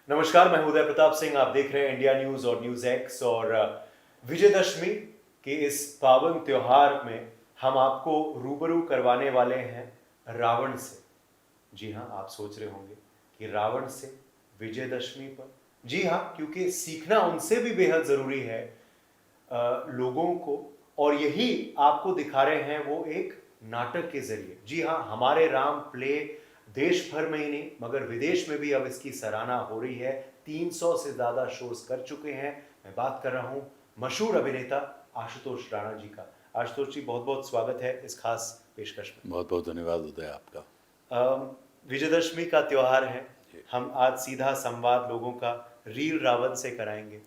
नमस्कार, मैं उदय प्रताप सिंह। आप देख रहे हैं इंडिया न्यूज और न्यूज एक्स। और विजयदशमी के इस पावन त्योहार में हम आपको रूबरू करवाने वाले हैं रावण से। जी हाँ, आप सोच रहे होंगे कि रावण से विजयदशमी पर। जी हाँ, क्योंकि सीखना उनसे भी बेहद जरूरी है लोगों को, और यही आपको दिखा रहे हैं वो एक नाटक के जरिए। जी हाँ, हमारे राम प्ले देश भर में ही नहीं मगर विदेश में भी अब इसकी सराहना हो रही है। 300 से ज्यादा शोज कर चुके हैं। मैं बात कर रहा हूं मशहूर अभिनेता आशुतोष राणा जी का। आशुतोष जी, बहुत बहुत स्वागत है इस खास पेशकश में। बहुत बहुत धन्यवाद उदय आपका। विजयदशमी का त्योहार है। हम आज सीधा संवाद लोगों का रील रावण से कराएंगे।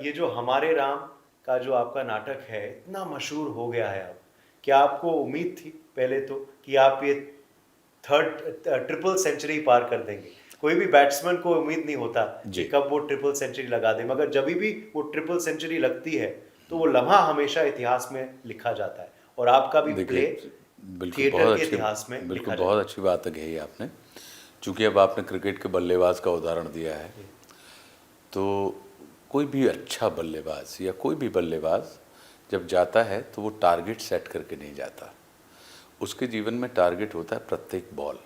ये जो हमारे राम का जो आपका नाटक है इतना मशहूर हो गया है अब, क्या आपको उम्मीद थी पहले तो कि आप ये ट्रिपल सेंचुरी पार कर देंगे? कोई भी बैट्समैन को उम्मीद नहीं होता कि कब वो ट्रिपल सेंचुरी लगा दे, मगर जब भी वो ट्रिपल सेंचुरी लगती है तो वो लम्हा हमेशा इतिहास में लिखा जाता है, और आपका भी प्ले थिएटर के इतिहास में बिल्कुल बहुत अच्छी बात कही आपने। चूंकि अब आपने क्रिकेट के बल्लेबाज का उदाहरण दिया है, तो कोई भी अच्छा बल्लेबाज या कोई भी बल्लेबाज जब जाता है तो वो टारगेट सेट करके नहीं जाता। उसके जीवन में टारगेट होता है प्रत्येक बॉल।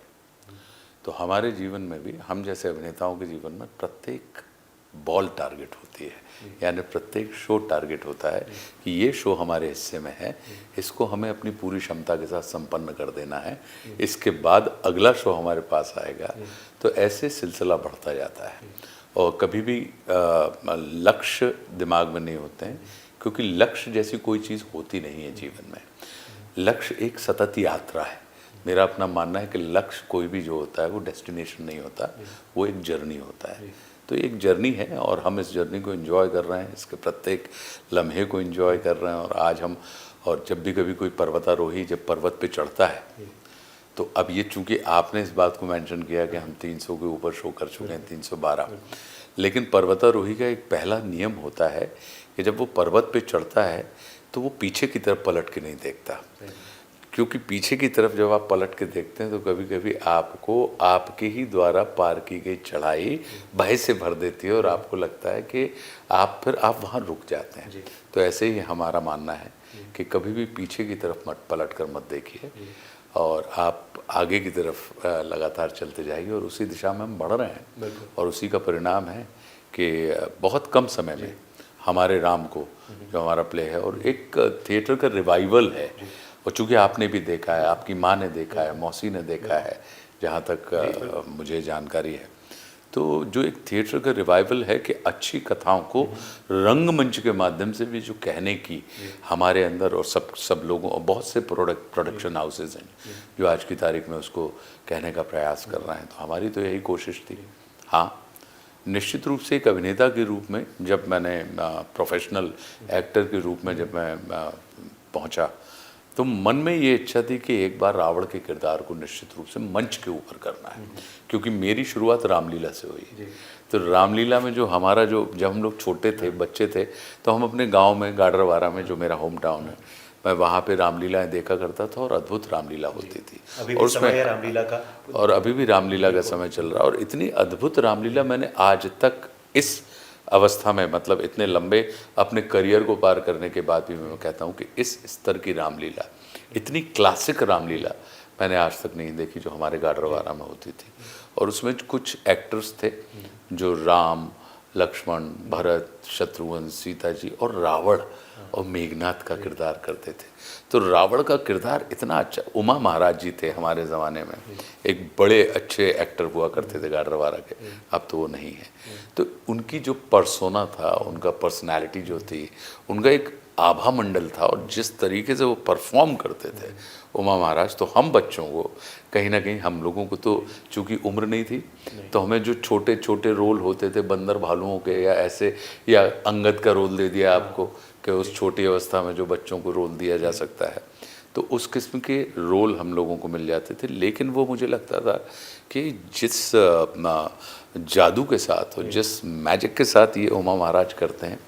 तो हमारे जीवन में भी, हम जैसे अभिनेताओं के जीवन में प्रत्येक बॉल टारगेट होती है, यानी प्रत्येक शो टारगेट होता है कि ये शो हमारे हिस्से में है, इसको हमें अपनी पूरी क्षमता के साथ संपन्न कर देना है, इसके बाद अगला शो हमारे पास आएगा। तो ऐसे सिलसिला बढ़ता जाता है और कभी भी लक्ष्य दिमाग में नहीं होते हैं, क्योंकि लक्ष्य जैसी कोई चीज़ होती नहीं है जीवन में। लक्ष्य एक सतत यात्रा है। मेरा अपना मानना है कि लक्ष्य कोई भी जो होता है वो डेस्टिनेशन नहीं होता, वो एक जर्नी होता है। तो एक जर्नी है और हम इस जर्नी को एंजॉय कर रहे हैं, इसके प्रत्येक लम्हे को एंजॉय कर रहे हैं। और आज हम, और जब भी कभी कोई पर्वतारोही जब पर्वत पे चढ़ता है, तो अब ये चूंकि आपने इस बात को मेंशन किया कि हम 300 के ऊपर शो कर चुके हैं, 312, लेकिन पर्वतारोही का एक पहला नियम होता है कि जब वो पर्वत पे चढ़ता है तो वो पीछे की तरफ पलट के नहीं देखता, क्योंकि पीछे की तरफ जब आप पलट के देखते हैं तो कभी कभी आपको आपके ही द्वारा पार की गई चढ़ाई भय से भर देती है और आपको लगता है कि आप वहाँ रुक जाते हैं। तो ऐसे ही हमारा मानना है कि कभी भी पीछे की तरफ मत पलट कर मत देखिए और आप आगे की तरफ लगातार चलते जाइए, और उसी दिशा में हम बढ़ रहे हैं। और उसी का परिणाम है कि बहुत कम समय में हमारे राम को, जो हमारा प्ले है, और एक थिएटर का रिवाइवल है। और चूँकि आपने भी देखा है, आपकी माँ ने देखा है, मौसी ने देखा है, जहाँ तक मुझे जानकारी है, तो जो एक थिएटर का रिवाइवल है कि अच्छी कथाओं को रंगमंच के माध्यम से भी जो कहने की हमारे अंदर, और सब लोगों, और बहुत से प्रोडक्शन हाउसेज हैं जो आज की तारीख में उसको कहने का प्रयास कर रहे हैं। तो हमारी तो यही कोशिश थी। हाँ, निश्चित रूप से एक अभिनेता के रूप में जब मैंने प्रोफेशनल एक्टर के रूप में जब मैं पहुंचा, तो मन में ये इच्छा थी कि एक बार रावण के किरदार को निश्चित रूप से मंच के ऊपर करना है, क्योंकि मेरी शुरुआत रामलीला से हुई। तो रामलीला में जो हमारा, जो जब हम लोग छोटे थे, बच्चे थे, तो हम अपने गांव में गाडरवारा में, जो मेरा होम टाउन है, मैं वहाँ पे रामलीलाएं देखा करता था और अद्भुत रामलीला होती थी। और उसमें रामलीला का, और अभी भी रामलीला का समय चल रहा है, और इतनी अद्भुत रामलीला मैंने आज तक इस अवस्था में, मतलब इतने लंबे अपने करियर को पार करने के बाद भी मैं कहता हूँ कि इस स्तर की रामलीला, इतनी क्लासिक रामलीला मैंने आज तक नहीं देखी जो हमारे गाडरवारा में होती थी। और उसमें कुछ एक्टर्स थे जो राम, लक्ष्मण, भरत, शत्रुघ्न, सीता जी और रावण और मेघनाथ का किरदार करते थे। तो रावण का किरदार इतना अच्छा, उमा महाराज जी थे हमारे ज़माने में, एक बड़े अच्छे एक्टर हुआ करते थे गाडरवारा के, अब तो वो नहीं है। तो उनकी जो पर्सोना था, उनका पर्सनालिटी जो थी, उनका एक आभा मंडल था, और जिस तरीके से वो परफॉर्म करते थे उमा महाराज, तो हम बच्चों को कहीं ना कहीं, हम लोगों को तो चूँकि उम्र नहीं थी, तो हमें जो छोटे छोटे रोल होते थे बंदर भालुओं के या ऐसे, या अंगद का रोल दे दिया आपको कि उस छोटी अवस्था में जो बच्चों को रोल दिया जा सकता है, तो उस किस्म के रोल हम लोगों को मिल जाते थे। लेकिन वो मुझे लगता था कि जिस जादू के साथ और जिस मैजिक के साथ ये उमा महाराज करते हैं,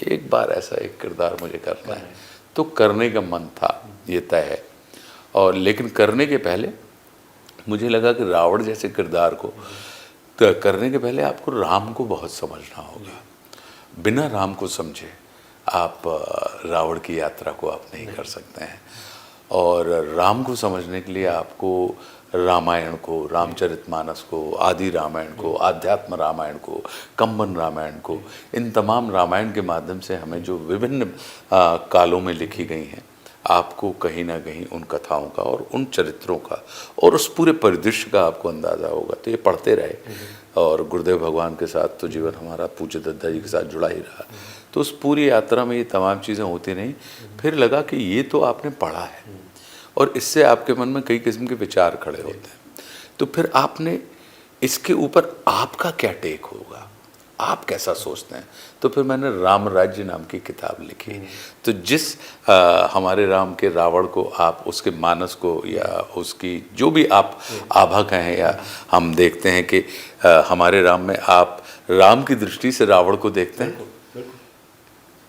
एक बार ऐसा एक किरदार मुझे करना है, तो करने का मन था, ये तय है। और लेकिन करने के पहले मुझे लगा कि रावण जैसे किरदार को करने के पहले आपको राम को बहुत समझना होगा। बिना राम को समझे आप रावण की यात्रा को आप नहीं कर सकते हैं। और राम को समझने के लिए आपको रामायण को, रामचरितमानस को, आदि रामायण को, आध्यात्म रामायण को, कंबन रामायण को, इन तमाम रामायण के माध्यम से हमें जो विभिन्न कालों में लिखी गई हैं, आपको कहीं ना कहीं उन कथाओं का और उन चरित्रों का और उस पूरे परिदृश्य का आपको अंदाज़ा होगा। तो ये पढ़ते रहे और गुरुदेव भगवान के साथ तो जीवन हमारा पूज्य दत्ता जी के साथ जुड़ा ही रहा। तो उस पूरी यात्रा में ये तमाम चीज़ें होती रहीं। फिर लगा कि ये तो आपने पढ़ा है और इससे आपके मन में कई किस्म के विचार खड़े होते हैं। तो फिर आपने इसके ऊपर आपका क्या टेक होगा, आप कैसा सोचते हैं। तो फिर मैंने राम राज्य नाम की किताब लिखी। तो जिस हमारे राम के रावण को आप उसके मानस को या उसकी जो भी आप आभा कहें या हम देखते हैं कि हमारे राम में आप राम की दृष्टि से रावण को देखते हैं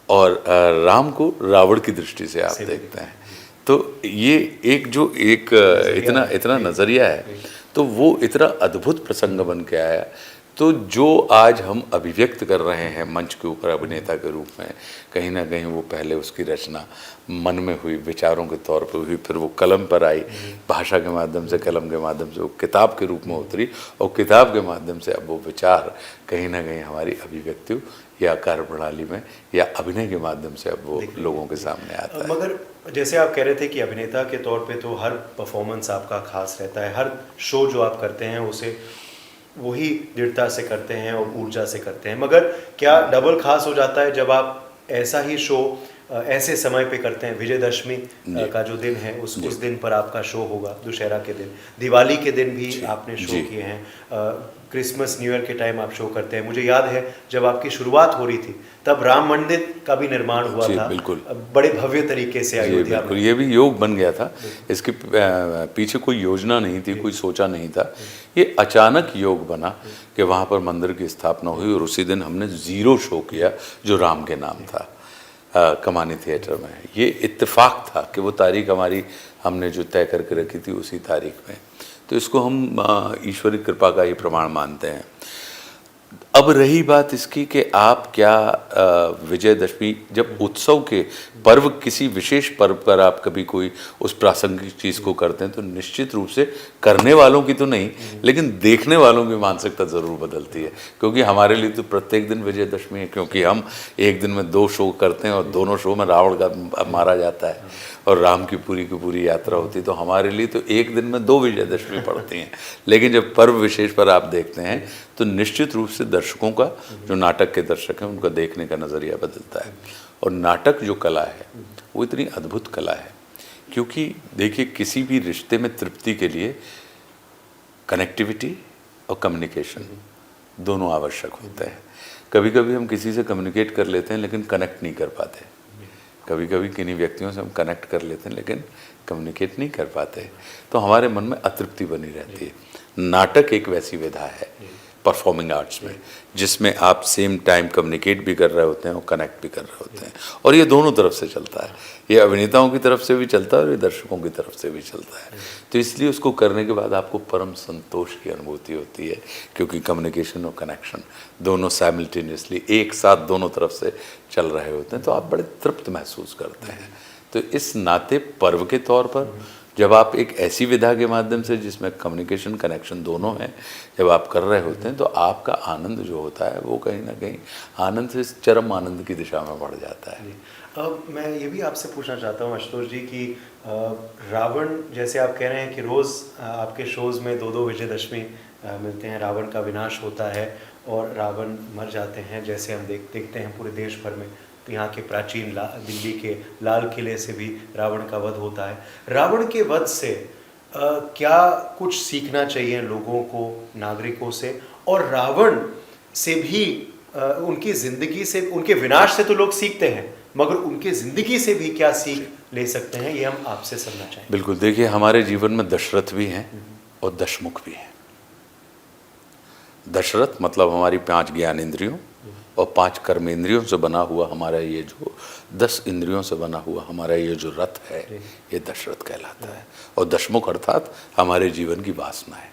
और राम को रावण की दृष्टि से आप देखते हैं। तो ये एक इतना नज़रिया है, तो वो इतना अद्भुत प्रसंग बन के आया। तो जो आज हम अभिव्यक्त कर रहे हैं मंच के ऊपर अभिनेता के रूप में, कहीं ना कहीं वो पहले उसकी रचना मन में हुई, विचारों के तौर पर हुई, फिर वो कलम पर आई, भाषा के माध्यम से, कलम के माध्यम से वो किताब के रूप में उतरी और किताब के माध्यम से अब वो विचार कहीं ना कहीं हमारी अभिव्यक्ति या कार्यप्रणाली में या अभिनय के माध्यम से अब वो लोगों के सामने आता है। मगर जैसे आप कह रहे थे कि अभिनेता के तौर पे तो हर परफॉर्मेंस आपका खास रहता है, हर शो जो आप करते हैं उसे वही दृढ़ता से करते हैं और ऊर्जा से करते हैं, मगर क्या डबल खास हो जाता है जब आप ऐसा ही शो ऐसे समय पे करते हैं? विजयदशमी का जो दिन है उस दिन पर आपका शो होगा, दुशहरा के दिन, दिवाली के दिन भी आपने शो किए हैं, क्रिसमस न्यू ईयर के टाइम आप शो करते हैं। मुझे याद है जब आपकी शुरुआत हो रही थी तब राम मंदिर का भी निर्माण हुआ था, बिल्कुल बड़े भव्य तरीके से अयोध्या में। ये भी योग बन गया था, इसके पीछे कोई योजना नहीं थी, कोई सोचा नहीं था, ये अचानक योग बना कि वहाँ पर मंदिर की स्थापना हुई और उसी दिन हमने 0 शो किया जो राम के नाम था कमानी थिएटर में। ये इत्तेफाक था कि वो तारीख हमारी हमने जो तय करके रखी थी उसी तारीख में। तो इसको हम ईश्वरी कृपा का ही प्रमाण मानते हैं। अब रही बात इसकी कि आप क्या विजयदशमी जब उत्सव के पर्व, किसी विशेष पर्व पर आप कभी कोई उस प्रासंगिक चीज़ को करते हैं तो निश्चित रूप से करने वालों की तो नहीं लेकिन देखने वालों की मानसिकता ज़रूर बदलती है। क्योंकि हमारे लिए तो प्रत्येक दिन विजयदशमी है, क्योंकि हम एक दिन में 2 शो करते हैं और दोनों शो में रावण का मारा जाता है और राम की पूरी यात्रा होती है। तो हमारे लिए तो एक दिन में 2 विजयदशमी पड़ती हैं। लेकिन जब पर्व विशेष पर आप देखते हैं तो निश्चित रूप से दर्शकों का, जो नाटक के दर्शक हैं, उनका देखने का नज़रिया बदलता है। और नाटक जो कला है वो इतनी अद्भुत कला है, क्योंकि देखिए किसी भी रिश्ते में तृप्ति के लिए कनेक्टिविटी और कम्युनिकेशन दोनों आवश्यक होते हैं। कभी कभी हम किसी से कम्युनिकेट कर लेते हैं लेकिन कनेक्ट नहीं कर पाते, कभी कभी किन्हीं व्यक्तियों से हम कनेक्ट कर लेते हैं लेकिन कम्युनिकेट नहीं कर पाते, तो हमारे मन में अतृप्ति बनी रहती है। नाटक एक वैसी विधा है परफॉर्मिंग आर्ट्स में जिसमें आप सेम टाइम कम्युनिकेट भी कर रहे होते हैं और कनेक्ट भी कर रहे होते हैं, और ये दोनों तरफ से चलता है। ये अभिनेताओं की तरफ से भी चलता है और ये दर्शकों की तरफ से भी चलता है। तो इसलिए उसको करने के बाद आपको परम संतोष की अनुभूति होती है, क्योंकि कम्युनिकेशन और कनेक्शन दोनों साइमल्टेनियसली एक साथ दोनों तरफ से चल रहे होते हैं, तो आप बड़े तृप्त महसूस करते हैं। तो इस नाते पर्व के तौर पर जब आप एक ऐसी विधा के माध्यम से जिसमें कम्युनिकेशन कनेक्शन दोनों हैं जब आप कर रहे होते हैं, तो आपका आनंद जो होता है वो कहीं ना कहीं आनंद से चरम आनंद की दिशा में बढ़ जाता है। अब मैं ये भी आपसे पूछना चाहता हूँ आशुतोष जी कि रावण, जैसे आप कह रहे हैं कि रोज़ आपके शोज़ में 2-2 विजयदशमी मिलते हैं, रावण का विनाश होता है और रावण मर जाते हैं, जैसे हम देखते हैं पूरे देश भर में। तो यहाँ के प्राचीन दिल्ली के लाल किले से भी रावण का वध होता है। रावण के वध से क्या कुछ सीखना चाहिए लोगों को, नागरिकों से, और रावण से भी उनकी ज़िंदगी से, उनके विनाश से तो लोग सीखते हैं, मगर उनके ज़िंदगी से भी क्या सीख ले सकते हैं, ये हम आपसे सुनना चाहेंगे। बिल्कुल, देखिए हमारे जीवन में दशरथ भी हैं और दशमुख भी हैं। दशरथ मतलब हमारी 5 ज्ञानेंद्रियों और 5 कर्मेंद्रियों से बना हुआ हमारा ये जो 10 इंद्रियों से बना हुआ हमारा ये जो रथ है, ये दशरथ कहलाता है। और दशमुख अर्थात हमारे जीवन की वासना है।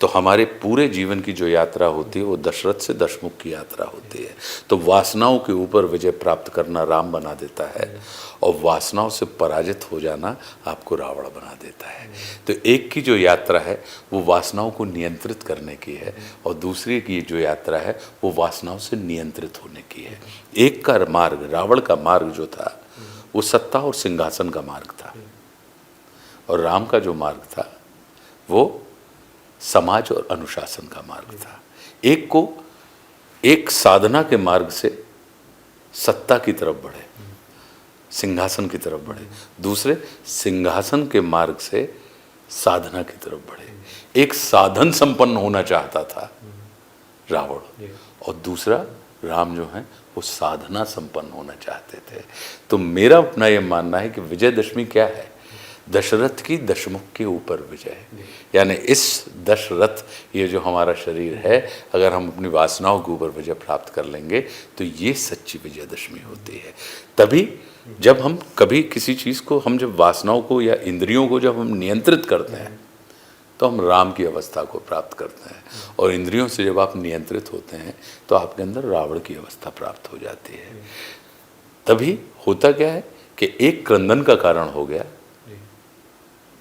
तो हमारे पूरे जीवन की जो यात्रा होती है वो दशरथ से दशमुख की यात्रा होती है। तो वासनाओं के ऊपर विजय प्राप्त करना राम बना देता है, और वासनाओं से पराजित हो जाना आपको रावण बना देता है। तो एक की जो यात्रा है वो वासनाओं को नियंत्रित करने की है, और दूसरी की जो यात्रा है वो वासनाओं से नियंत्रित होने की है। एक का मार्ग, रावण का मार्ग जो था वो सत्ता और सिंहासन का मार्ग था, और राम का जो मार्ग था वो समाज और अनुशासन का मार्ग था। एक को एक साधना के मार्ग से सत्ता की तरफ बढ़े, सिंहासन की तरफ बढ़े, दूसरे सिंहासन के मार्ग से साधना की तरफ बढ़े। एक साधन संपन्न होना चाहता था रावण, और दूसरा राम जो है वो साधना संपन्न होना चाहते थे। तो मेरा अपना ये मानना है कि विजयदशमी क्या है? दशरथ की दशमुख के ऊपर विजय। यानी इस दशरथ, ये जो हमारा शरीर है, अगर हम अपनी वासनाओं के ऊपर विजय प्राप्त कर लेंगे तो ये सच्ची विजयदशमी होती है। तभी जब हम कभी किसी चीज़ को, हम जब वासनाओं को या इंद्रियों को जब हम नियंत्रित करते हैं तो हम राम की अवस्था को प्राप्त करते हैं, और इंद्रियों से जब आप नियंत्रित होते हैं तो आपके अंदर रावण की अवस्था प्राप्त हो जाती है। तभी होता क्या है कि एक क्रंदन का कारण हो गया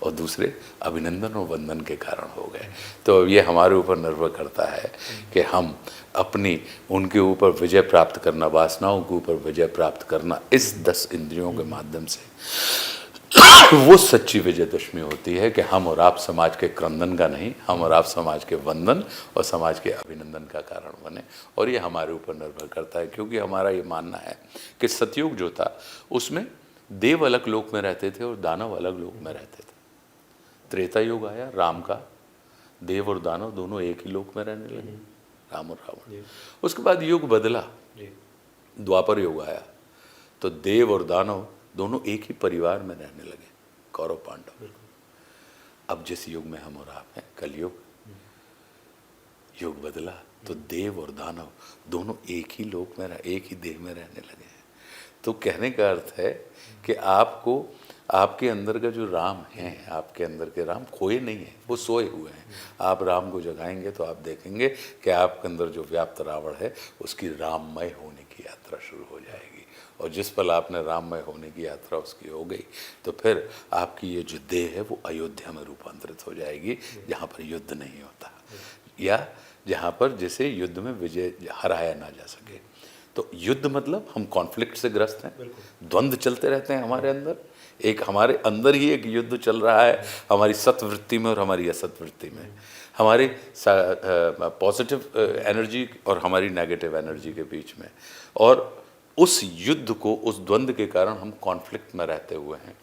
और दूसरे अभिनंदन और वंदन के कारण हो गए। तो अब ये हमारे ऊपर निर्भर करता है कि हम अपनी उनके ऊपर विजय प्राप्त करना, वासनाओं के ऊपर विजय प्राप्त करना इस 10 इंद्रियों के माध्यम से, वो सच्ची विजयदशमी होती है कि हम और आप समाज के क्रंदन का नहीं, हम और आप समाज के वंदन और समाज के अभिनंदन का कारण बने। और ये हमारे ऊपर निर्भर करता है, क्योंकि हमारा ये मानना है कि सतयुग जो था उसमें देव अलग लोक में रहते थे और दानव अलग लोक में रहते थे। त्रेता युग आया राम का, देव और दानव दोनों एक ही लोक में रहने लगे, राम और रावण। उसके बाद युग बदला, द्वापर युग आया, तो देव और दानव दोनों एक ही परिवार में रहने लगे, कौरव पांडव। अब जिस युग में हम और आप हैं, कलयुग, युग बदला तो देव और दानव दोनों एक ही लोक में, एक ही देह में रहने लगे हैं। तो कहने का अर्थ है कि आपको, आपके अंदर का जो राम है, आपके अंदर के राम खोए नहीं है, वो सोए हुए हैं। आप राम को जगाएंगे तो आप देखेंगे कि आपके अंदर जो व्याप्त रावण है उसकी राममय होने की यात्रा शुरू हो जाएगी। और जिस पल आपने राममय होने की यात्रा उसकी हो गई तो फिर आपकी ये जो देह है वो अयोध्या में रूपांतरित हो जाएगी, जहाँ पर युद्ध नहीं होता, या जहाँ पर जिसे युद्ध में विजय हराया ना जा सके। तो युद्ध मतलब हम कॉन्फ्लिक्ट से ग्रस्त हैं, द्वंद्व चलते रहते हैं हमारे अंदर। एक हमारे अंदर ही एक युद्ध चल रहा है, हमारी सत्वृत्ति में और हमारी असत्वृत्ति में, हमारी पॉजिटिव एनर्जी और हमारी नेगेटिव एनर्जी के बीच में। और उस युद्ध को, उस द्वंद्व के कारण हम कॉन्फ्लिक्ट में रहते हुए हैं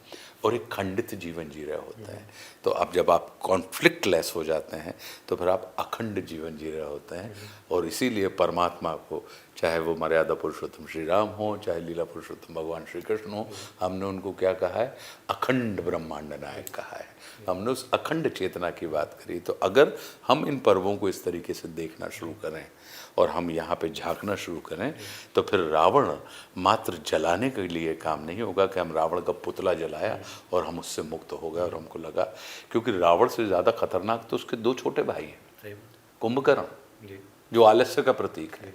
और एक खंडित जीवन जी रहे होते हैं। तो अब जब आप कॉन्फ्लिक्ट लेस हो जाते हैं तो फिर आप अखंड जीवन जी रहे होते हैं। और इसीलिए परमात्मा को, चाहे वो मर्यादा पुरुषोत्तम श्री राम हो, चाहे लीला पुरुषोत्तम भगवान श्री कृष्ण हो, हमने उनको क्या कहा है? अखंड ब्रह्मांड नायक कहा है। हमने उस अखंड चेतना की बात करी। तो अगर हम इन पर्वों को इस तरीके से देखना शुरू करें और हम यहाँ पे झांकना शुरू करें तो फिर रावण मात्र जलाने के लिए काम नहीं होगा कि हम रावण का पुतला जलाया और हम उससे मुक्त हो गए। और हमको लगा, क्योंकि रावण से ज़्यादा खतरनाक तो उसके 2 छोटे भाई हैं, कुंभकर्ण जो आलस्य का प्रतीक है,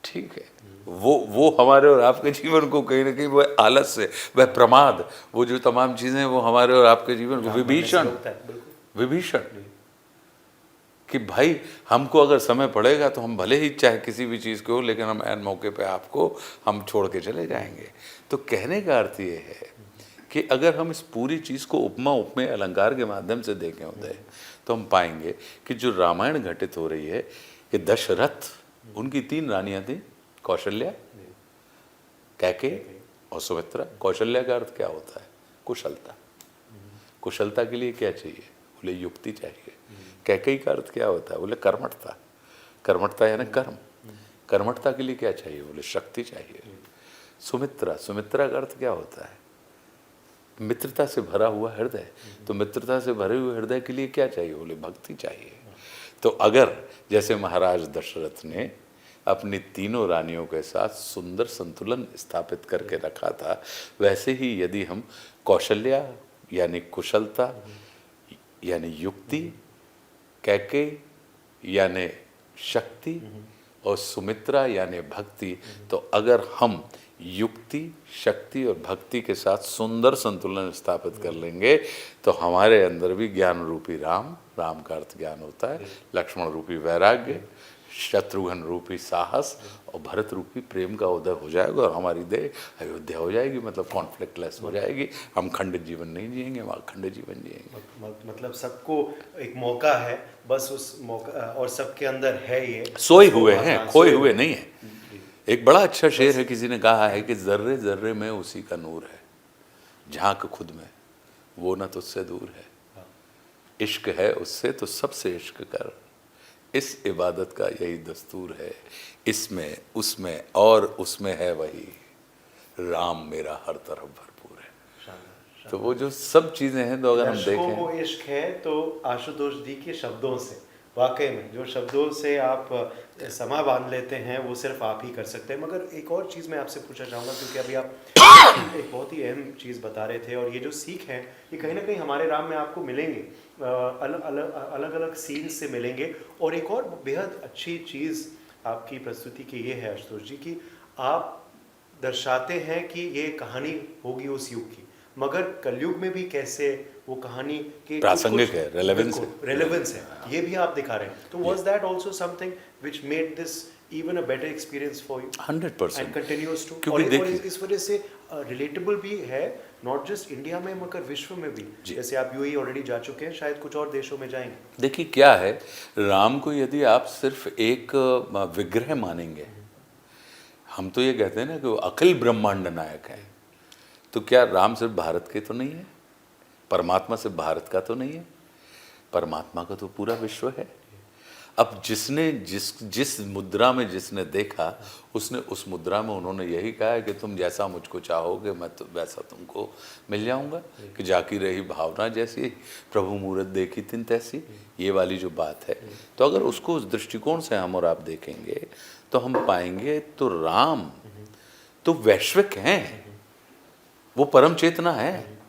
ठीक है, वो हमारे और आपके जीवन को कहीं ना कहीं वह आलस्य, वह प्रमाद, वो जो तमाम चीज़ें वो हमारे और आपके जीवन को, विभीषण कि भाई हमको अगर समय पड़ेगा तो हम भले ही चाहे किसी भी चीज़ को, लेकिन हम ऐन मौके पे आपको हम छोड़ के चले जाएंगे। तो कहने का अर्थ ये है कि अगर हम इस पूरी चीज़ को उपमा उपमेय अलंकार के माध्यम से देखें उदय, तो हम पाएंगे कि जो रामायण घटित हो रही है कि दशरथ, उनकी 3 रानियाँ थी, कौशल्या, कैकेयी और सुमित्रा। कौशल्या का अर्थ क्या होता है? कुशलता। कुशलता के लिए क्या चाहिए? बोले युक्ति चाहिए। कैकेयी का अर्थ क्या होता है? बोले कर्मठता। कर्मठता यानी कर्म। कर्मठता के लिए क्या चाहिए? बोले शक्ति चाहिए। सुमित्रा, सुमित्रा का अर्थ क्या होता है? मित्रता से भरा हुआ हृदय। तो मित्रता से भरे हुए हृदय के लिए क्या चाहिए? बोले भक्ति चाहिए। तो अगर जैसे महाराज दशरथ ने अपनी तीनों रानियों के साथ सुंदर संतुलन स्थापित करके रखा था, वैसे ही यदि हम कौशल्या यानी कुशलता यानी युक्ति कैके यानी शक्ति और सुमित्रा यानी भक्ति। तो अगर हम युक्ति, शक्ति और भक्ति के साथ सुंदर संतुलन स्थापित कर लेंगे तो हमारे अंदर भी ज्ञान रूपी राम, राम का अर्थ ज्ञान होता है, लक्ष्मण रूपी वैराग्य, शत्रुघ्न रूपी साहस और भरत रूपी प्रेम का उदय हो जाएगा और हमारी देह अयोध्या हो जाएगी, मतलब कॉन्फ्लिक्टलेस हो जाएगी। हम खंडित जीवन नहीं जिएंगे, हम अखंड जीवन जिएंगे। मतलब सबको एक मौका है, बस उस मौका, और सबके अंदर है ये, सोए हुए हैं, खोए हुए नहीं है। एक बड़ा अच्छा शेर है, किसी ने कहा है कि जर्रे जर्रे में उसी का नूर है, झांक खुद में वो न तुझसे दूर है, इश्क है उससे तो सबसे इश्क कर, इस इबादत का यही दस्तूर है, इसमें उसमें और उसमें है वही, राम मेरा हर तरफ भरपूर है। तो वो जो सब चीजें हैं, तो अगर हम देखें वो इश्क है, तो आशुतोष जी के शब्दों से, वाकई में जो शब्दों से आप समा बांध लेते हैं वो सिर्फ आप ही कर सकते हैं। मगर एक और चीज़ मैं आपसे पूछना चाहूँगा, क्योंकि अभी आप एक बहुत ही अहम चीज़ बता रहे थे, और ये जो सीख है ये कहीं ना कहीं हमारे राम में आपको मिलेंगे, अलग अलग सीन्स से मिलेंगे। और एक और बेहद अच्छी चीज़ आपकी प्रस्तुति की ये है आशुतोष जी, कि आप दर्शाते हैं कि ये कहानी होगी उस युग की, मगर कलयुग में भी कैसे वो कहानी के प्रासंगिक है, रेलेवेंस है, ये भी आप दिखा रहे हैं। तो was that also something which made this even a better experience for you? 100% and continuous too, क्योंकि देखिए इस वजह से रिलेटेबल भी है, नॉट जस्ट इंडिया में मगर विश्व में भी। जैसे आप यूएई ऑलरेडी जा चुके हैं, शायद कुछ और देशों में जाएंगे। देखिए क्या है, राम को यदि आप सिर्फ एक विग्रह मानेंगे, हम तो ये कहते हैं ना कि वो अखिल ब्रह्मांड नायक है, तो क्या राम सिर्फ भारत के तो नहीं है, परमात्मा सिर्फ भारत का तो नहीं है, परमात्मा का तो पूरा विश्व है। अब जिसने जिस मुद्रा में जिसने देखा, उसने उस मुद्रा में उन्होंने यही कहा है कि तुम जैसा मुझको चाहोगे मैं तो वैसा तुमको मिल जाऊंगा, कि जाकी रही भावना जैसी प्रभु मूरत देखी तिन तैसी, ये वाली जो बात है। तो अगर उसको उस दृष्टिकोण से हम और आप देखेंगे तो हम पाएंगे तो राम तो वैश्विक हैं, वो परम चेतना है,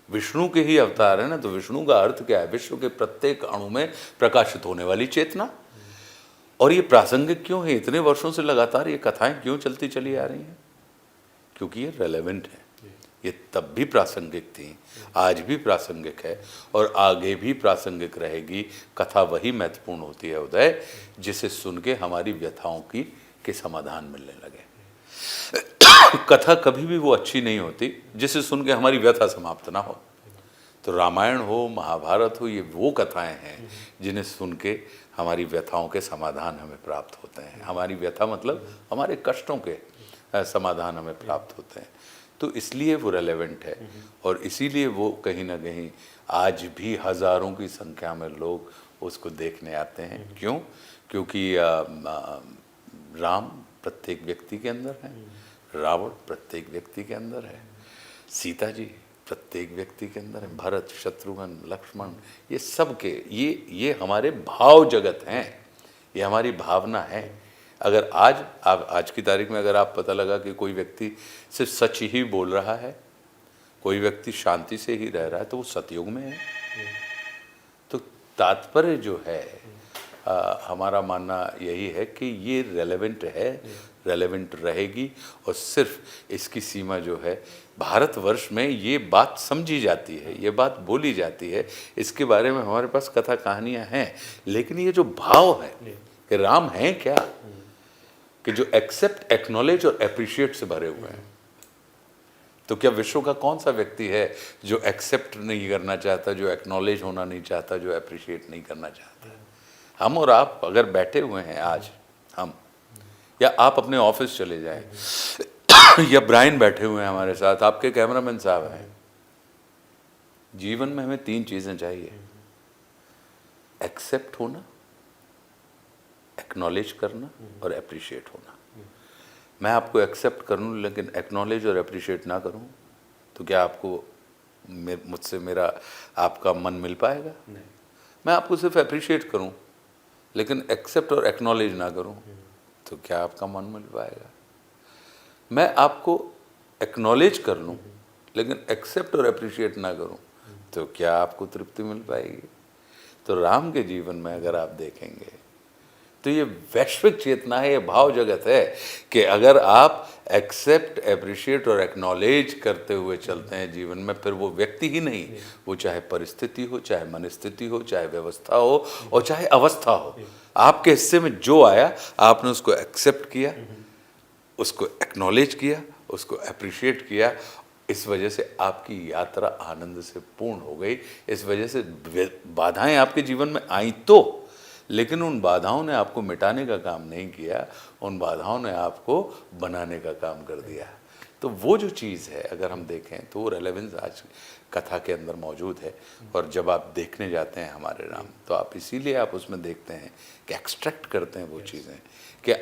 विष्णु के ही अवतार है ना। तो विष्णु का अर्थ क्या है? विश्व के प्रत्येक अणु में प्रकाशित होने वाली चेतना। और ये प्रासंगिक क्यों है? इतने वर्षों से लगातार ये कथाएं क्यों चलती चली आ रही हैं? क्योंकि ये रेलेवेंट है। ये तब भी प्रासंगिक थी, आज भी प्रासंगिक है और आगे भी प्रासंगिक रहेगी। कथा वही महत्वपूर्ण होती है उदय, जिसे सुन के हमारी व्यथाओं के समाधान मिलने लगे। कथा कभी भी वो अच्छी नहीं होती जिसे सुन के हमारी व्यथा समाप्त ना हो। तो रामायण हो, महाभारत हो, ये वो कथाएं हैं जिन्हें सुन के हमारी व्यथाओं के समाधान हमें प्राप्त होते हैं। हमारी व्यथा मतलब हमारे कष्टों के समाधान हमें प्राप्त होते हैं। तो इसलिए वो रेलेवेंट है और इसीलिए वो कहीं ना कहीं आज भी हज़ारों की संख्या में लोग उसको देखने आते हैं। क्यों? क्योंकि राम प्रत्येक व्यक्ति के अंदर है, रावण प्रत्येक व्यक्ति के अंदर है, सीता जी प्रत्येक व्यक्ति के अंदर है, भरत, शत्रुघ्न, लक्ष्मण, ये सब के ये हमारे भाव जगत हैं, ये हमारी भावना है। अगर आज की तारीख में अगर आप पता लगा कि कोई व्यक्ति सिर्फ सच ही बोल रहा है, कोई व्यक्ति शांति से ही रह रहा है, तो वो सतयुग में है। तो तात्पर्य जो है हमारा मानना यही है कि ये रेलेवेंट है, रेलेवेंट रहेगी। और सिर्फ इसकी सीमा जो है भारतवर्ष में ये बात समझी जाती है, ये बात बोली जाती है, इसके बारे में हमारे पास कथा कहानियाँ हैं। लेकिन ये जो भाव है कि राम हैं क्या, कि जो एक्सेप्ट, एक्नॉलेज और एप्रिशिएट से भरे हुए हैं। तो क्या विश्व का कौन सा व्यक्ति है जो एक्सेप्ट नहीं करना चाहता, जो एक्नॉलेज होना नहीं चाहता, जो एप्रिशिएट नहीं करना चाहता? हम और आप अगर बैठे हुए हैं आज, हम या आप अपने ऑफिस चले जाएं या ब्रायन बैठे हुए हैं हमारे साथ, आपके कैमरामैन साहब हैं, जीवन में हमें 3 चीजें चाहिए: एक्सेप्ट होना, एक्नॉलेज करना और एप्रिशिएट होना। मैं आपको एक्सेप्ट करूं लेकिन एक्नॉलेज और एप्रिशिएट ना करूं, तो क्या आपको मुझसे मेरा आपका मन मिल पाएगा? नहीं। मैं आपको सिर्फ एप्रिशिएट करूं लेकिन एक्सेप्ट और एक्नॉलेज ना करूं, तो क्या आपका मन मिल पाएगा? मैं आपको एक्नॉलेज कर लूं लेकिन एक्सेप्ट और एप्रिशिएट ना करूं, तो क्या आपको तृप्ति मिल पाएगी? तो राम के जीवन में अगर आप देखेंगे तो ये वैश्विक चेतना है, ये भाव जगत है कि अगर आप एक्सेप्ट, एप्रिशिएट और एक्नॉलेज करते हुए चलते हैं जीवन में, फिर वो व्यक्ति ही नहीं, वो चाहे परिस्थिति हो, चाहे मनस्थिति हो, चाहे व्यवस्था हो और चाहे अवस्था हो, आपके हिस्से में जो आया आपने उसको एक्सेप्ट किया, उसको एक्नॉलेज किया, उसको अप्रिशिएट किया। इस वजह से आपकी यात्रा आनंद से पूर्ण हो गई। इस वजह से बाधाएं आपके जीवन में आई तो, लेकिन उन बाधाओं ने आपको मिटाने का काम नहीं किया, उन बाधाओं ने आपको बनाने का काम कर दिया। तो वो जो चीज़ है अगर हम देखें तो वो रेलेवेंस आज कथा के अंदर मौजूद है। और जब आप देखने जाते हैं हमारे राम, तो आप इसीलिए आप उसमें देखते हैं कि एक्सट्रैक्ट करते हैं वो चीज़ें कि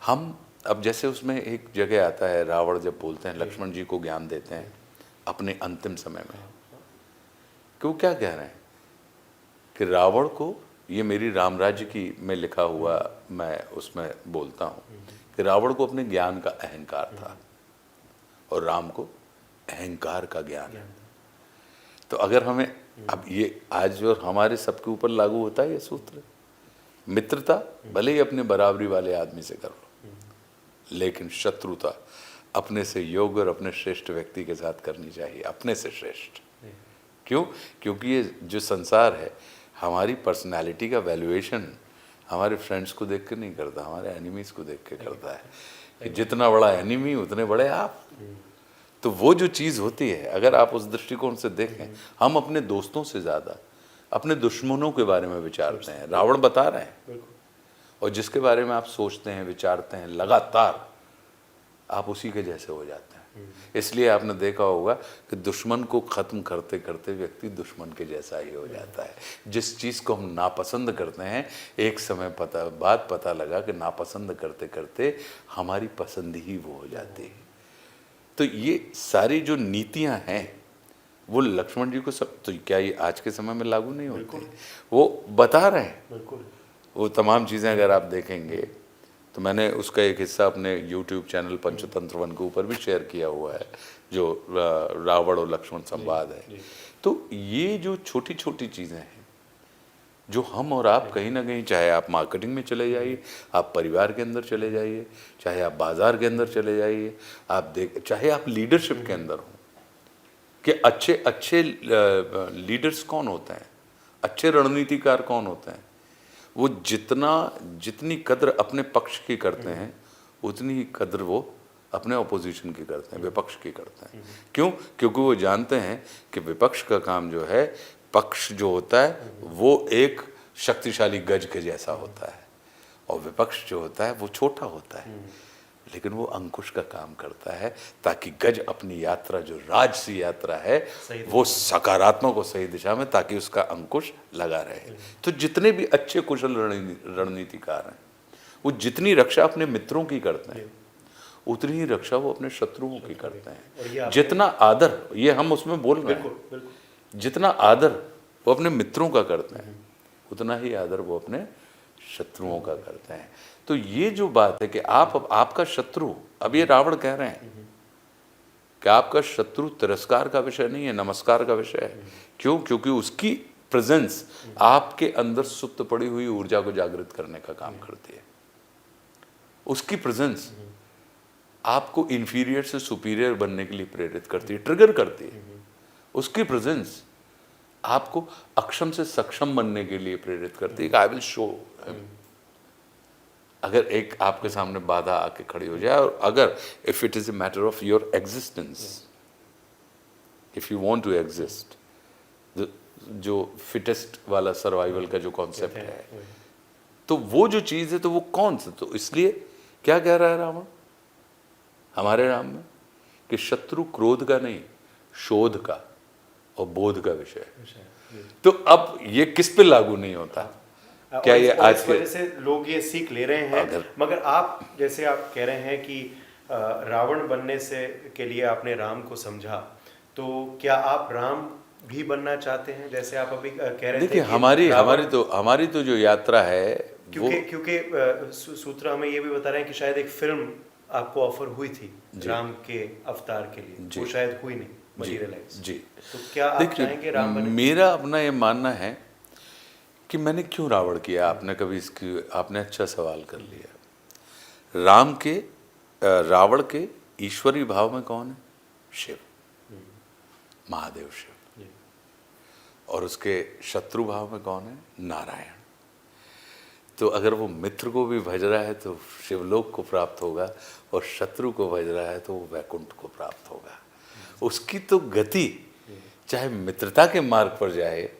हम अब जैसे उसमें एक जगह आता है, रावण जब बोलते हैं, लक्ष्मण जी को ज्ञान देते हैं अपने अंतिम समय में, कि वो क्या कह रहे हैं कि रावण को, ये मेरी राम राज्य की में लिखा हुआ मैं उसमें बोलता हूँ कि रावण को अपने ज्ञान का अहंकार था और राम को अहंकार का ज्ञान है। तो अगर हमें अब ये आज जो हमारे सबके ऊपर लागू होता है ये सूत्र, मित्रता भले ही अपने बराबरी वाले आदमी से कर लो, लेकिन शत्रुता अपने से योग्य और अपने श्रेष्ठ व्यक्ति के साथ करनी चाहिए, अपने से श्रेष्ठ। क्यों? क्योंकि ये जो संसार है हमारी पर्सनालिटी का वैल्यूएशन हमारे फ्रेंड्स को देख के नहीं करता, हमारे एनिमीज को देख के करता है कि जितना बड़ा एनिमी उतने बड़े आप। तो वो जो चीज़ होती है, अगर आप उस दृष्टिकोण से देखें, हम अपने दोस्तों से ज़्यादा अपने दुश्मनों के बारे में विचारते हैं। रावण बता रहे हैं, और जिसके बारे में आप सोचते हैं, विचारते हैं लगातार, आप उसी के जैसे हो जाते हैं। इसलिए आपने देखा होगा कि दुश्मन को ख़त्म करते करते व्यक्ति दुश्मन के जैसा ही हो जाता है। जिस चीज़ को हम नापसंद करते हैं, एक समय बाद पता लगा कि नापसंद करते करते हमारी पसंद ही वो हो जाती है। तो ये सारी जो नीतियाँ हैं वो लक्ष्मण जी को सब, तो क्या ये आज के समय में लागू नहीं होती? वो बता रहे हैं वो तमाम चीज़ें। अगर आप देखेंगे तो मैंने उसका एक हिस्सा अपने YouTube चैनल पंचतंत्र वन के ऊपर भी शेयर किया हुआ है, जो रावण और लक्ष्मण संवाद है। तो ये जो छोटी छोटी चीज़ें हैं जो हम और आप कहीं ना कहीं, चाहे आप मार्केटिंग में चले जाइए, आप परिवार के अंदर चले जाइए, चाहे आप बाजार के अंदर चले जाइए, चाहे आप लीडरशिप के अंदर हो, कि अच्छे अच्छे लीडर्स कौन होते हैं, अच्छे रणनीतिकार कौन होते हैं, वो जितनी कद्र अपने पक्ष की करते हैं उतनी ही कद्र वो अपने अपोजिशन की करते हैं, विपक्ष की करते हैं। क्यों? क्योंकि वो जानते हैं कि विपक्ष का काम जो है, पक्ष जो होता है वो एक शक्तिशाली गज के जैसा होता है और विपक्ष जो होता है वो छोटा होता है, लेकिन वो अंकुश का काम करता है ताकि गज अपनी यात्रा, जो राजसी यात्रा है, वो सकारात्मक और सही दिशा में, ताकि उसका अंकुश लगा रहे। तो जितने भी अच्छे कुशल रणनीतिकार हैं वो जितनी रक्षा अपने मित्रों की करते हैं उतनी ही रक्षा वो अपने शत्रुओं की करते हैं। जितना आदर, ये हम उसमें बोल रहे हैं, जितना आदर वो अपने मित्रों का करते हैं उतना ही आदर वो अपने शत्रुओं का करते हैं। तो ये जो बात है कि आपका शत्रु, अब ये रावण कह रहे हैं कि आपका शत्रु तिरस्कार का विषय नहीं है, नमस्कार का विषय है। क्यों? क्योंकि उसकी प्रेजेंस आपके अंदर सुप्त पड़ी हुई ऊर्जा को जागृत करने का काम करती है। उसकी प्रेजेंस आपको इंफीरियर से सुपीरियर बनने के लिए प्रेरित करती है, ट्रिगर करती है। उसकी प्रेजेंस आपको अक्षम से सक्षम बनने के लिए प्रेरित करती है। I will show. अगर एक आपके सामने बाधा आके खड़ी हो जाए, और अगर if it is a matter of your existence, if you want to exist, जो फिटेस्ट वाला सर्वाइवल का जो कॉन्सेप्ट है, तो वो जो चीज है, तो वो कौन सा, तो इसलिए क्या कह रहा है रावण हमारे राम में कि शत्रु क्रोध का नहीं, शोध का और बोध का विषय है। तो अब ये किस पे लागू नहीं होता? क्या ये आज के वजह से लोग ये सीख ले रहे हैं? मगर आप जैसे आप कह रहे हैं कि रावण बनने से के लिए आपने राम को समझा, तो क्या आप राम भी बनना चाहते हैं? जैसे आप अभी कह रहे थे। देखिए, हमारी तो जो यात्रा है, क्योंकि सूत्र हमें ये भी बता रहे हैं कि शायद एक फिल्म आपको ऑफर हुई थी राम के अवतार के लिए, वो शायद हुई नहीं, मटीरियलाइज। जी। तो क्या आप चाहेंगे राम बने? मेरा अपना ये मानना है कि मैंने क्यों रावण किया, आपने कभी इसकी, आपने अच्छा सवाल कर लिया। राम के रावण के ईश्वरीय भाव में कौन है? शिव, महादेव शिव। और उसके शत्रु भाव में कौन है? नारायण। तो अगर वो मित्र को भी भज रहा है तो शिवलोक को प्राप्त होगा, और शत्रु को भज रहा है तो वो वैकुंठ को प्राप्त होगा। उसकी तो गति चाहे मित्रता के मार्ग पर जाए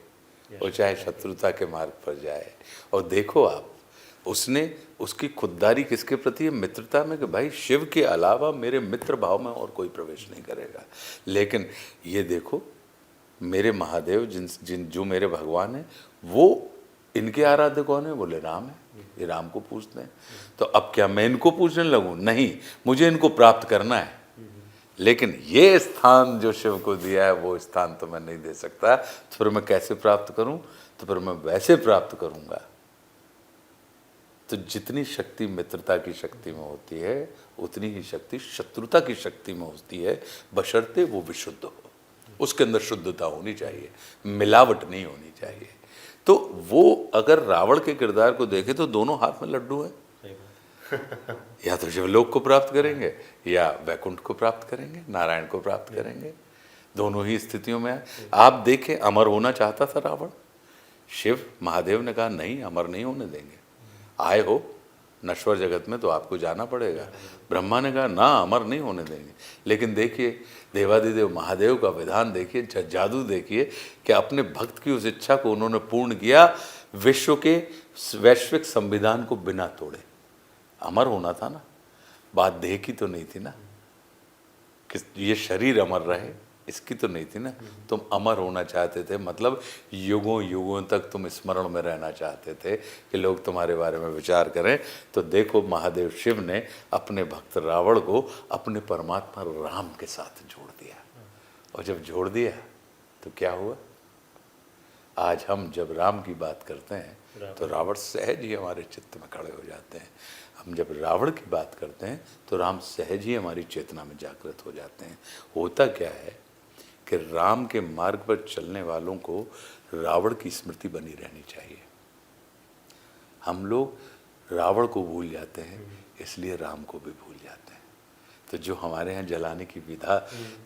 और चाहे शत्रुता के मार्ग पर जाए। और देखो आप, उसने उसकी खुददारी किसके प्रति है? मित्रता में, कि भाई शिव के अलावा मेरे मित्र भाव में और कोई प्रवेश नहीं करेगा। लेकिन ये देखो, मेरे महादेव जो मेरे भगवान हैं, वो इनके आराध्य कौन है? बोले राम है, ये राम को पूजते हैं। तो अब क्या मैं इनको पूजने लगूं? नहीं, मुझे इनको प्राप्त करना है। लेकिन ये स्थान जो शिव को दिया है वो स्थान तो मैं नहीं दे सकता, तो फिर मैं कैसे प्राप्त करूं? तो फिर मैं वैसे प्राप्त करूंगा। तो जितनी शक्ति मित्रता की शक्ति में होती है, उतनी ही शक्ति शत्रुता की शक्ति में होती है, बशर्ते वो विशुद्ध हो, उसके अंदर शुद्धता होनी चाहिए, मिलावट नहीं होनी चाहिए। तो वो अगर रावण के किरदार को देखे तो दोनों हाथ में लड्डू है। या तो शिवलोक को प्राप्त करेंगे या वैकुंठ को प्राप्त करेंगे, नारायण को प्राप्त करेंगे। दोनों ही स्थितियों में आप देखें, अमर होना चाहता था रावण, शिव महादेव ने कहा नहीं, अमर नहीं होने देंगे, आए हो नश्वर जगत में तो आपको जाना पड़ेगा। ब्रह्मा ने कहा ना, अमर नहीं होने देंगे। लेकिन देखिए देवादिदेव महादेव का विधान देखिए, जादू देखिए कि अपने भक्त की उस इच्छा को उन्होंने पूर्ण किया, विश्व के वैश्विक संविधान को बिना तोड़े। अमर होना था ना, बात देह की तो नहीं थी ना, कि ये शरीर अमर रहे, इसकी तो नहीं थी ना। तुम अमर होना चाहते थे, मतलब युगों युगों तक तुम स्मरण में रहना चाहते थे कि लोग तुम्हारे बारे में विचार करें। तो देखो महादेव शिव ने अपने भक्त रावण को अपने परमात्मा राम के साथ जोड़ दिया, और जब जोड़ दिया तो क्या हुआ? आज हम जब राम की बात करते हैं तो रावण सहज ही हमारे चित्त में खड़े हो जाते हैं। हम जब रावण की बात करते हैं तो राम सहज ही हमारी चेतना में जागृत हो जाते हैं। होता क्या है कि राम के मार्ग पर चलने वालों को रावण की स्मृति बनी रहनी चाहिए। हम लोग रावण को भूल जाते हैं, इसलिए राम को भी भूल जाते हैं। तो जो हमारे यहाँ जलाने की विधा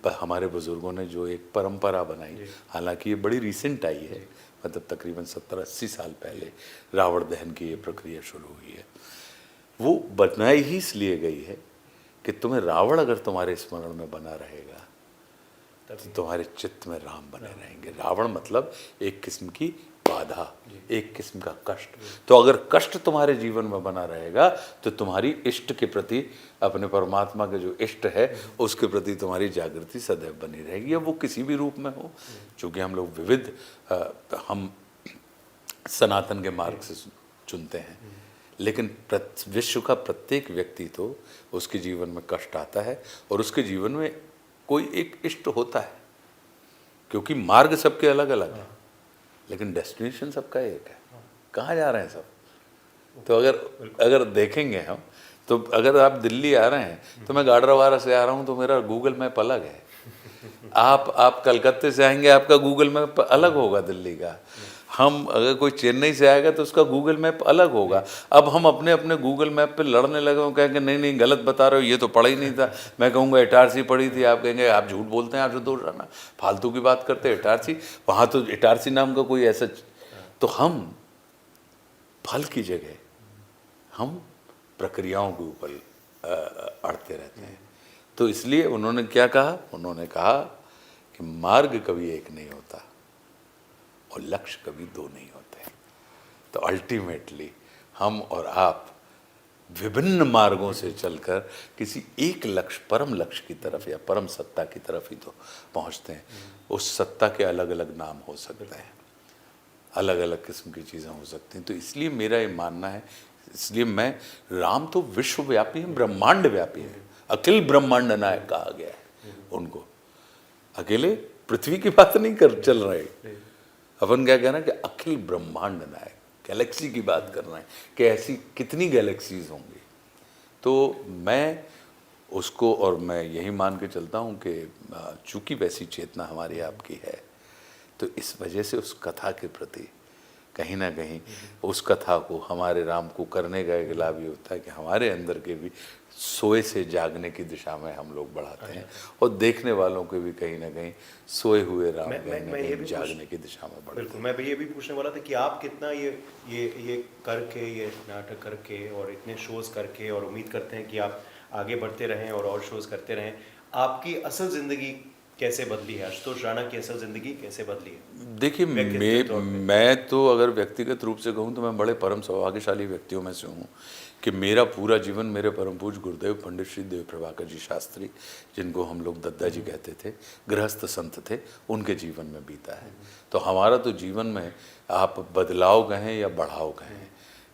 पर हमारे बुजुर्गों ने जो एक परंपरा बनाई, हालांकि ये बड़ी रिसेंट आई है, मतलब तकरीबन 70-80 साल पहले रावण दहन की ये प्रक्रिया शुरू हुई है। वो बनाई ही इसलिए गई है कि तुम्हें रावण अगर तुम्हारे स्मरण में बना रहेगा तो तुम्हारे चित्त में राम बने रहेंगे। रावण मतलब एक किस्म की बाधा, एक किस्म का कष्ट। तो अगर कष्ट तुम्हारे जीवन में बना रहेगा तो तुम्हारी इष्ट के प्रति, अपने परमात्मा के जो इष्ट है उसके प्रति तुम्हारी जागृति सदैव बनी रहेगी, या वो किसी भी रूप में हो। चूँकि हम लोग विविध हम सनातन के मार्ग से चुनते हैं, लेकिन विश्व का प्रत्येक व्यक्ति तो उसके जीवन में कष्ट आता है और उसके जीवन में कोई एक इष्ट होता है, क्योंकि मार्ग सबके अलग अलग है लेकिन डेस्टिनेशन सबका एक है। कहाँ जा रहे हैं सब? तो अगर देखेंगे हम, तो अगर आप दिल्ली आ रहे हैं तो मैं गाडरवारा से आ रहा हूँ तो मेरा गूगल मैप अलग है। आप कलकत्ते से आएंगे, आपका गूगल मैप अलग होगा दिल्ली का। हम अगर कोई चेन्नई से आएगा तो उसका गूगल मैप अलग होगा। अब हम अपने अपने गूगल मैप पे लड़ने लगे, वो कहेंगे नहीं नहीं गलत बता रहे हो, ये तो पढ़ा ही नहीं था। मैं कहूँगा इटारसी पढ़ी थी, आप कहेंगे आप झूठ बोलते हैं, आपसे दूर रहना, फालतू की बात करते हैं। इटारसी, वहाँ तो इटारसी नाम का कोई ऐसा। तो हम फल की जगह हम प्रक्रियाओं के ऊपर अड़ते रहते हैं। तो इसलिए उन्होंने क्या कहा? उन्होंने कहा कि मार्ग कभी एक नहीं होता और लक्ष्य कभी दो नहीं होते। तो अल्टीमेटली हम और आप विभिन्न मार्गों से चलकर किसी एक लक्ष्य, परम लक्ष्य की तरफ या परम सत्ता की तरफ ही तो पहुंचते हैं। उस सत्ता के अलग अलग नाम हो सकते हैं, अलग अलग किस्म की चीज़ें हो सकती हैं। तो इसलिए मेरा ये मानना है, इसलिए मैं, राम तो विश्वव्यापी है, ब्रह्मांड व्यापी है, अखिल ब्रह्मांड नायक कहा गया है उनको। अकेले पृथ्वी की बात नहीं कर चल रहे, अपन क्या कह रहे हैं कि अखिल ब्रह्मांड नायक, गैलेक्सी की बात कर रहे हैं कि ऐसी कितनी गैलेक्सीज होंगी। तो मैं उसको, और मैं यही मान के चलता हूँ कि चूँकि वैसी चेतना हमारी आपकी है, तो इस वजह से उस कथा के प्रति कहीं ना कहीं उस कथा को, हमारे राम को करने का एक लाभ ये होता है कि हमारे अंदर के भी सोए से जागने की दिशा में हम लोग बढ़ाते हैं और देखने वालों के भी कहीं ना कहीं सोए हुए राम कहीं ना कहीं जागने की दिशा में बढ़ते हैं। बिल्कुल, मैं भी ये भी पूछने वाला था कि आप कितना ये करके, ये नाटक करके और इतने शोज़ करके और उम्मीद करते हैं कि आप आगे बढ़ते रहें और शोज़ करते रहें, आपकी असल ज़िंदगी कैसे बदली है? आशुतोष राणा की असल ज़िंदगी कैसे बदली है? देखिए, व्यक्तित्व तौर पे। मैं तो अगर व्यक्तिगत रूप से कहूँ तो मैं बड़े परम सौभाग्यशाली व्यक्तियों में से हूँ कि मेरा पूरा जीवन मेरे परम पूज्य गुरुदेव पंडित श्री देव प्रभाकर जी शास्त्री, जिनको हम लोग दद्दा जी कहते थे, गृहस्थ संत थे, उनके जीवन में बीता है। तो हमारा तो जीवन में आप बदलाव कहें या बढ़ाव कहें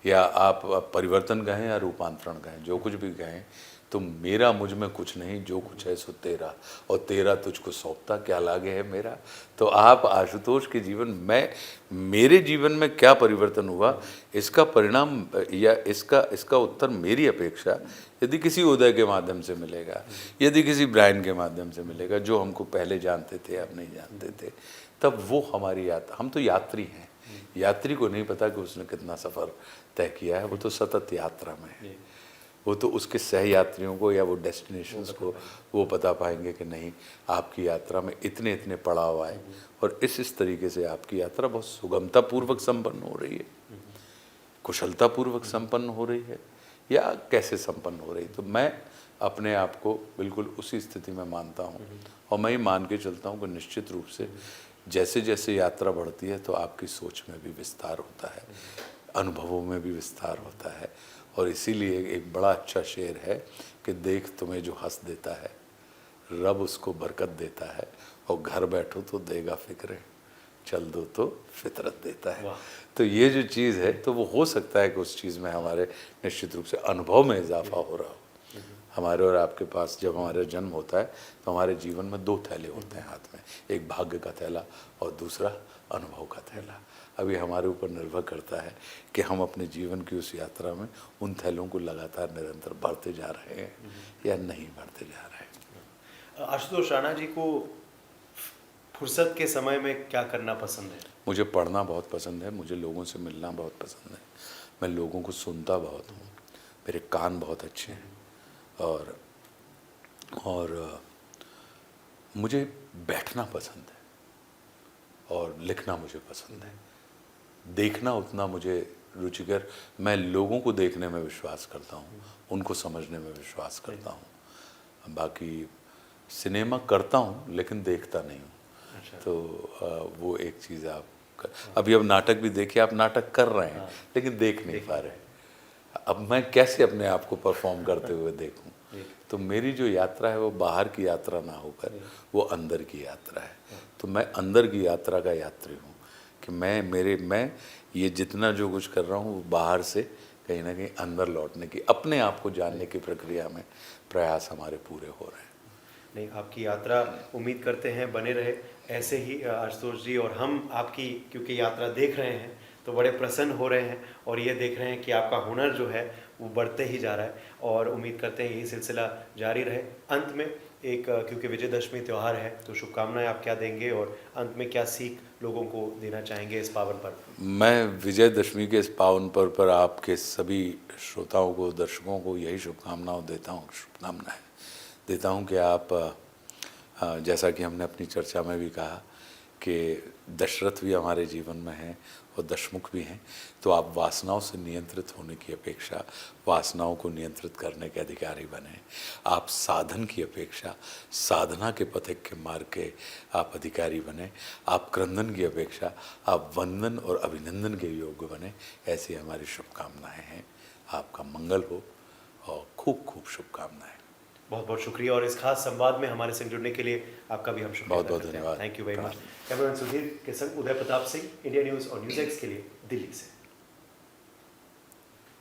या आप परिवर्तन कहें या रूपांतरण कहें, जो कुछ भी कहें, तो मेरा मुझ में कुछ नहीं, जो कुछ है सो तेरा, और तेरा तुझको सौंपता, क्या लागे है मेरा। तो आप आशुतोष के जीवन में, मेरे जीवन में क्या परिवर्तन हुआ, इसका परिणाम या इसका उत्तर मेरी अपेक्षा यदि किसी उदय के माध्यम से मिलेगा, यदि किसी ब्रायन के माध्यम से मिलेगा, जो हमको पहले जानते थे अब नहीं जानते थे, तब वो हमारी यात्रा, हम तो यात्री हैं, यात्री को नहीं पता कि उसने कितना सफ़र तय किया है, वो तो सतत यात्रा में है। वो तो उसके सह यात्रियों को या वो डेस्टिनेशंस को वो बता पाएंगे कि नहीं, आपकी यात्रा में इतने इतने पड़ाव आए और इस तरीके से आपकी यात्रा बहुत सुगमतापूर्वक संपन्न हो रही है, कुशलतापूर्वक संपन्न हो रही है या कैसे संपन्न हो रही। तो मैं अपने आप को बिल्कुल उसी स्थिति में मानता हूँ और मैं ये मान के चलता हूँ कि निश्चित रूप से जैसे जैसे यात्रा बढ़ती है तो आपकी सोच में भी विस्तार होता है, अनुभवों में भी विस्तार होता है। और इसीलिए एक बड़ा अच्छा शेर है कि देख तुम्हें जो हंस देता है, रब उसको बरकत देता है, और घर बैठो तो देगा फिक्र, चल दो तो फितरत देता है। तो ये जो चीज़ है, तो वो हो सकता है कि उस चीज़ में हमारे निश्चित रूप से अनुभव में इजाफा हो रहा हो। हमारे और आपके पास जब हमारा जन्म होता है तो हमारे जीवन में दो थैले होते हैं हाथ में, एक भाग्य का थैला और दूसरा अनुभव का थैला। अभी हमारे ऊपर निर्भर करता है कि हम अपने जीवन की उस यात्रा में उन थैलों को लगातार निरंतर बढ़ते जा रहे हैं या नहीं बढ़ते जा रहे हैं। आशुतोष राणा जी को फुर्सत के समय में क्या करना पसंद है? मुझे पढ़ना बहुत पसंद है, मुझे लोगों से मिलना बहुत पसंद है, मैं लोगों को सुनता बहुत हूँ, मेरे कान बहुत अच्छे हैं और मुझे बैठना पसंद है और लिखना मुझे पसंद है। देखना उतना मुझे रुचिकर, मैं लोगों को देखने में विश्वास करता हूँ, उनको समझने में विश्वास करता हूँ। बाकी सिनेमा करता हूँ लेकिन देखता नहीं हूँ। अच्छा। तो वो एक चीज़ आप अभी अब नाटक भी देखिए, आप नाटक कर रहे हैं लेकिन देख नहीं पा रहे। अब मैं कैसे अपने आप को परफॉर्म करते हुए देखूं? तो मेरी जो यात्रा है वो बाहर की यात्रा ना होकर वो अंदर की यात्रा है। तो मैं अंदर की यात्रा का यात्री हूँ कि मैं ये जितना जो कुछ कर रहा हूँ वो बाहर से कहीं ना कहीं अंदर लौटने की, अपने आप को जानने की प्रक्रिया में प्रयास हमारे पूरे हो रहे हैं। नहीं, आपकी यात्रा उम्मीद करते हैं बने रहे ऐसे ही आशुतोष जी, और हम आपकी क्योंकि यात्रा देख रहे हैं तो बड़े प्रसन्न हो रहे हैं और ये देख रहे हैं कि आपका हुनर जो है वो बढ़ते ही जा रहा है और उम्मीद करते हैं यही सिलसिला जारी रहे। अंत में एक क्योंकि विजयदशमी त्यौहार है तो शुभकामनाएं आप क्या देंगे और अंत में क्या सीख लोगों को देना चाहेंगे इस पावन पर्व? मैं विजयदशमी के इस पावन पर्व पर आपके सभी श्रोताओं को, दर्शकों को यही शुभकामनाएं देता हूं कि आप जैसा कि हमने अपनी चर्चा में भी कहा कि दशरथ भी हमारे जीवन में हैं और दशमुख भी हैं, तो आप वासनाओं से नियंत्रित होने की अपेक्षा वासनाओं को नियंत्रित करने के अधिकारी बने। आप साधन की अपेक्षा साधना के पथिक के मार्ग के आप अधिकारी बने। आप क्रंदन की अपेक्षा आप वंदन और अभिनंदन के योग्य बने। ऐसी हमारी शुभकामनाएं हैं। आपका मंगल हो और खूब खूब शुभकामनाएं। बहुत बहुत शुक्रिया और इस खास संवाद में हमारे संग जुड़ने के लिए आपका भी हम शुक्रिया बहुत बहुत धन्यवाद। Thank you very much. Cameraman Sudhir के संग उदय प्रताप सिंह, इंडिया न्यूज़ और न्यूज़ एक्स के लिए दिल्ली से।